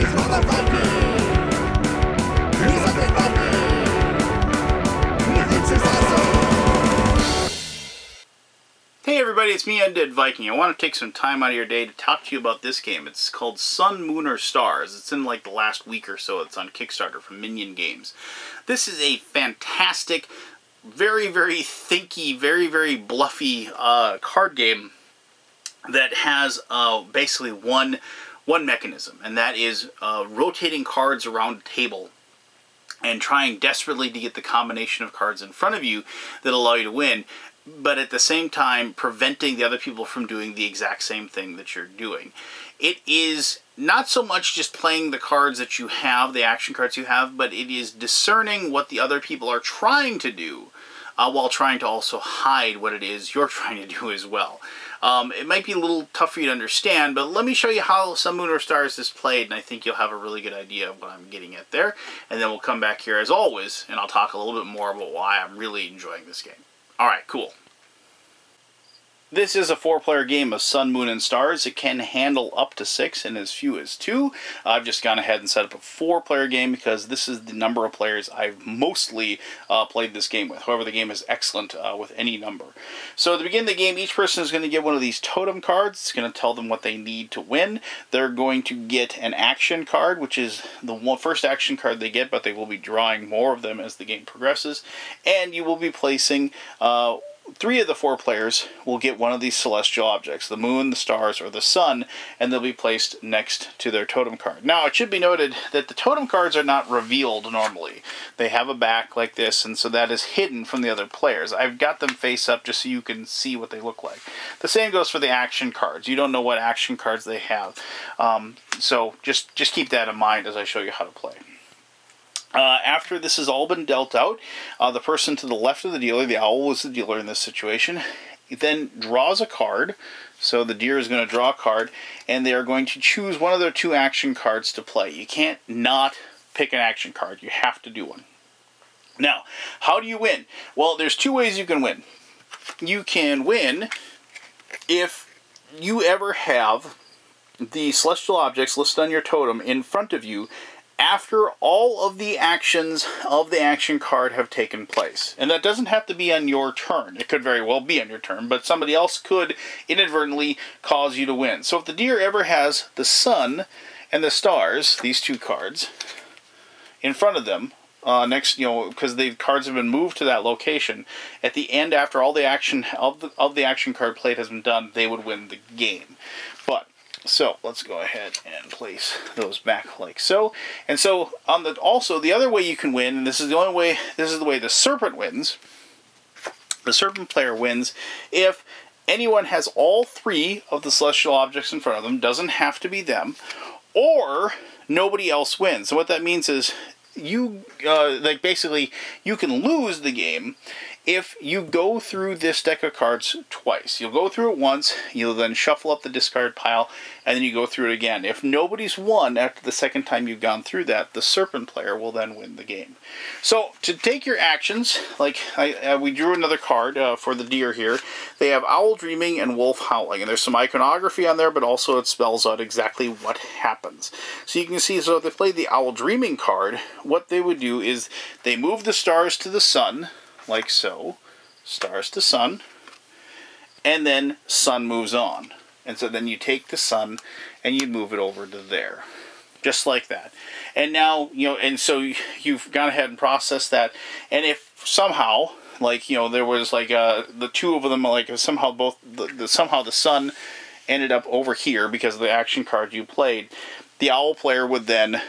Hey everybody, it's me, Undead Viking. I want to take some time out of your day to talk to you about this game. It's called Sun, Moon, or Stars. It's in like the last week or so. It's on Kickstarter from Minion Games. This is a fantastic, very, very thinky, very, very bluffy card game that has basically one mechanism, and that is rotating cards around a table and trying desperately to get the combination of cards in front of you that allow you to win, but at the same time preventing the other people from doing the exact same thing that you're doing. It is not so much just playing the cards that you have, the action cards you have, but it is discerning what the other people are trying to do while trying to also hide what it is you're trying to do as well. It might be a little tough for you to understand, but let me show you how Sun, Moon, or Stars is played, and I think you'll have a really good idea of what I'm getting at there. And then we'll come back here as always, and I'll talk a little bit more about why I'm really enjoying this game. Alright, cool. This is a 4-player game of Sun, Moon, and Stars. It can handle up to 6 and as few as 2. I've just gone ahead and set up a 4-player game because this is the number of players I've mostly played this game with. However, the game is excellent with any number. So at the beginning of the game, each person is going to get one of these totem cards. It's going to tell them what they need to win. They're going to get an action card, which is the first action card they get, but they will be drawing more of them as the game progresses. And you will be placing 3 of the 4 players will get one of these celestial objects, the moon, the stars, or the sun, and they'll be placed next to their totem card. Now, it should be noted that the totem cards are not revealed normally. They have a back like this, and so that is hidden from the other players. I've got them face up just so you can see what they look like. The same goes for the action cards. You don't know what action cards they have. So just keep that in mind as I show you how to play. After this has all been dealt out, the person to the left of the dealer, the owl was the dealer in this situation, then draws a card. So the deer is going to draw a card, and they are going to choose one of their 2 action cards to play. You can't not pick an action card. You have to do one. Now, how do you win? Well, there's 2 ways you can win. You can win if you ever have the celestial objects listed on your totem in front of you after all of the actions of the action card have taken place. And that doesn't have to be on your turn. It could very well be on your turn, but somebody else could inadvertently cause you to win. So if the deer ever has the sun and the stars, these 2 cards, in front of them, next, because the cards have been moved to that location, at the end, after all the action of the action card played has been done, they would win the game. So let's go ahead and place those back like so. And so also the other way you can win, and this is the way the serpent wins. The serpent player wins if anyone has all 3 of the celestial objects in front of them. Doesn't have to be them, or nobody else wins. So what that means is you basically you can lose the game if you go through this deck of cards twice. You'll go through it once, you'll then shuffle up the discard pile, and then you go through it again. If nobody's won after the second time you've gone through that, the serpent player will then win the game. So to take your actions, like we drew another card for the deer here. They have Owl Dreaming and Wolf Howling, and there's some iconography on there, but also it spells out exactly what happens. So you can see, so if they played the Owl Dreaming card, what they would do is they move the stars to the sun, like so, stars to sun, and then sun moves on. And so then you take the sun and you move it over to there. Just like that. And now, and so you've gone ahead and processed that. And if somehow, there was the 2 of them, somehow somehow the sun ended up over here because of the action card you played, the owl player would then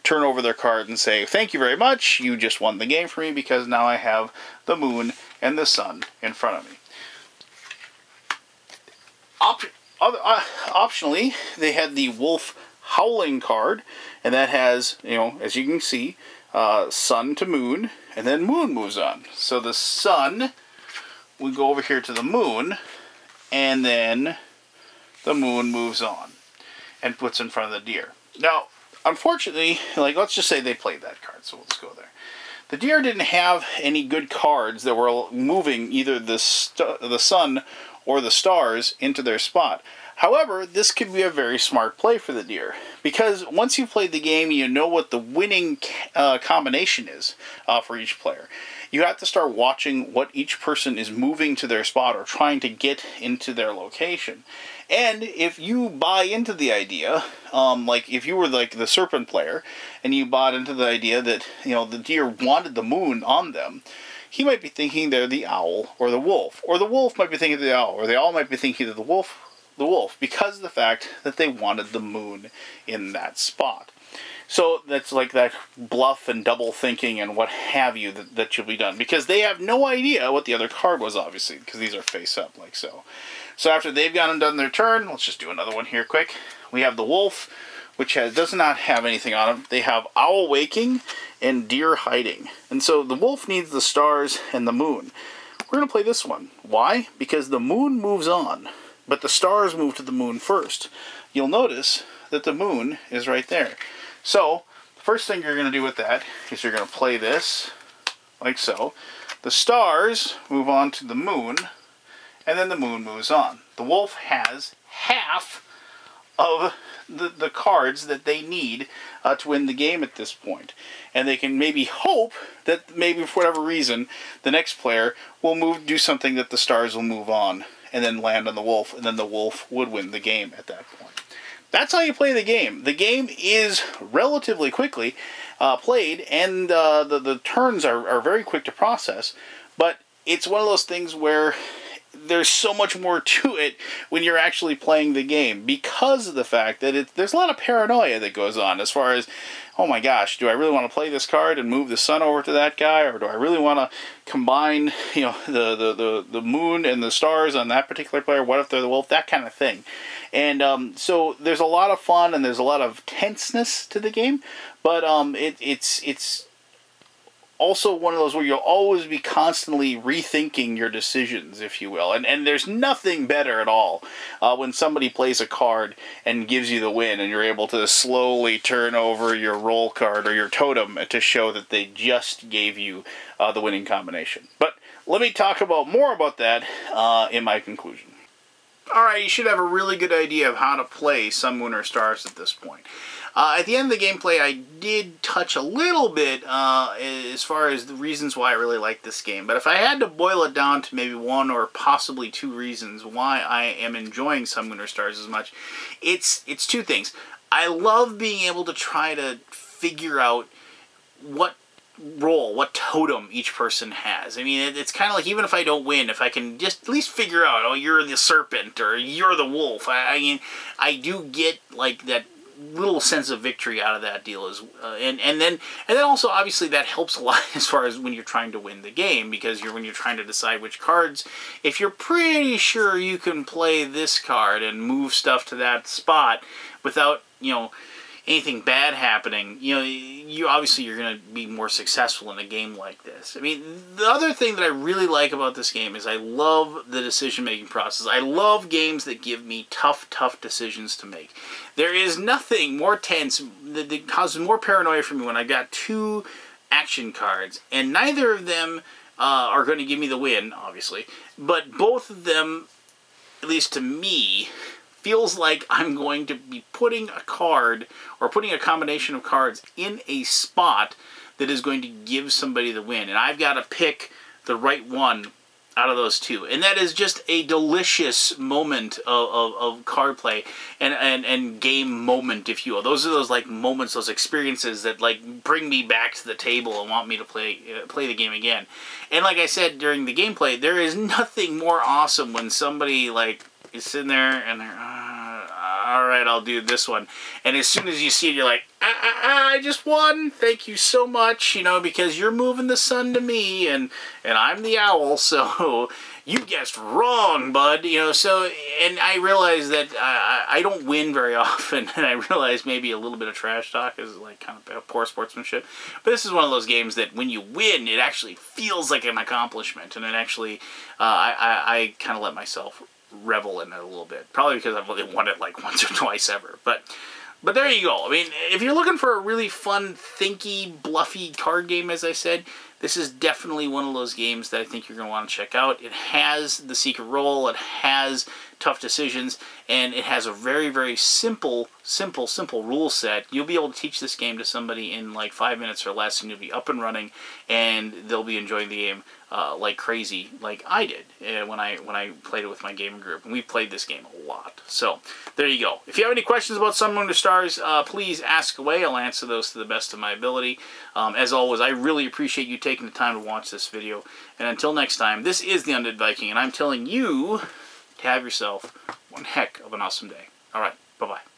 turn over their card and say, "Thank you very much, you just won the game for me because now I have the moon and the sun in front of me." Optionally, they had the Wolf Howling card, and that has, as you can see, sun to moon, and then moon moves on. So the sun, we go over here to the moon, and then the moon moves on and puts in front of the deer. Now, unfortunately, let's just say they played that card, so let's go there. The deer didn't have any good cards that were moving either the sun or the stars into their spot. However, this could be a very smart play for the deer, because once you've played the game, you know what the winning combination is for each player. You have to start watching what each person is moving to their spot or trying to get into their location. And if you buy into the idea, like if you were like the serpent player, and you bought into the idea that, you know, the deer wanted the moon on them, he might be thinking they're the owl or the wolf might be thinking they're the owl, or the owl might be thinking they're the wolf, because of the fact that they wanted the moon in that spot. So that's like that bluff and double thinking and what have you that should be done, because they have no idea what the other card was, obviously, because these are face up like so. So after they've gone and done their turn, let's just do another one here quick. We have the wolf, which does not have anything on them. They have owl waking and deer hiding. And so the wolf needs the stars and the moon. We're going to play this one. Why? Because the moon moves on, but the stars move to the moon first. You'll notice that the moon is right there. So the first thing you're going to do with that is you're going to play this like so. The stars move on to the moon, and then the moon moves on. The wolf has half of the cards that they need to win the game at this point. And they can maybe hope that maybe for whatever reason the next player will do something that the stars will move on and then land on the wolf, and then the wolf would win the game at that point. That's how you play the game. The game is relatively quickly played, and the turns are very quick to process, but it's one of those things where there's so much more to it when you're actually playing the game, because of the fact that there's a lot of paranoia that goes on as far as, oh my gosh, do I really want to play this card and move the sun over to that guy, or do I really want to combine, you know, the moon and the stars on that particular player? What if they're the wolf? That kind of thing. And so there's a lot of fun and there's a lot of tenseness to the game, but it's also one of those where you'll always be constantly rethinking your decisions, if you will. And there's nothing better at all when somebody plays a card and gives you the win, and you're able to slowly turn over your roll card or your totem to show that they just gave you the winning combination. But let me talk more about that in my conclusion. Alright, you should have a really good idea of how to play Sun, Moon, or Stars at this point. At the end of the gameplay, I did touch a little bit as far as the reasons why I really like this game. But if I had to boil it down to maybe one or possibly two reasons why I am enjoying Sun, Moon, or Stars as much, it's two things. I love being able to try to figure out what role, what totem each person has. I mean, it's kind of like, even if I don't win, if I can just at least figure out, oh, you're the serpent or you're the wolf, I mean, I do get like that little sense of victory out of that deal and then also obviously that helps a lot as far as when you're trying to win the game, because when you're trying to decide which cards, if you're pretty sure you can play this card and move stuff to that spot without, you know, anything bad happening, you know, you're going to be more successful in a game like this. I mean, the other thing that I really like about this game is I love the decision-making process. I love games that give me tough decisions to make. There is nothing more tense that causes more paranoia for me when I got two action cards, and neither of them are going to give me the win, obviously, but both of them, at least to me, feels like I'm going to be putting a card or putting a combination of cards in a spot that is going to give somebody the win. And I've got to pick the right one out of those two. And that is just a delicious moment of card play and game moment, if you will. Those are those like moments, those experiences that like bring me back to the table and want me to play the game again. And like I said during the gameplay, there is nothing more awesome when somebody like is sitting there and they're, alright, I'll do this one. And as soon as you see it, you're like, I just won. Thank you so much, you know, because you're moving the sun to me, and I'm the owl, so you guessed wrong, bud. You know, so, and I realize that I don't win very often, and I realize maybe a little bit of trash talk is like kind of poor sportsmanship. But this is one of those games that when you win, it actually feels like an accomplishment, and it actually, I kind of let myself revel in it a little bit. Probably because I've only won it like once or twice ever. But there you go. I mean, if you're looking for a really fun, thinky, bluffy card game, as I said, this is definitely one of those games that I think you're going to want to check out. It has the secret role, it has tough decisions, and it has a very, very simple rule set. You'll be able to teach this game to somebody in like 5 minutes or less, and you'll be up and running, and they'll be enjoying the game like crazy, like I did when I played it with my gaming group. And we've played this game a lot. So there you go. If you have any questions about Sun, Moon, or Stars, please ask away. I'll answer those to the best of my ability. As always, I really appreciate you taking the time to watch this video. And until next time, this is the Undead Viking, and I'm telling you to have yourself one heck of an awesome day. All right, bye-bye.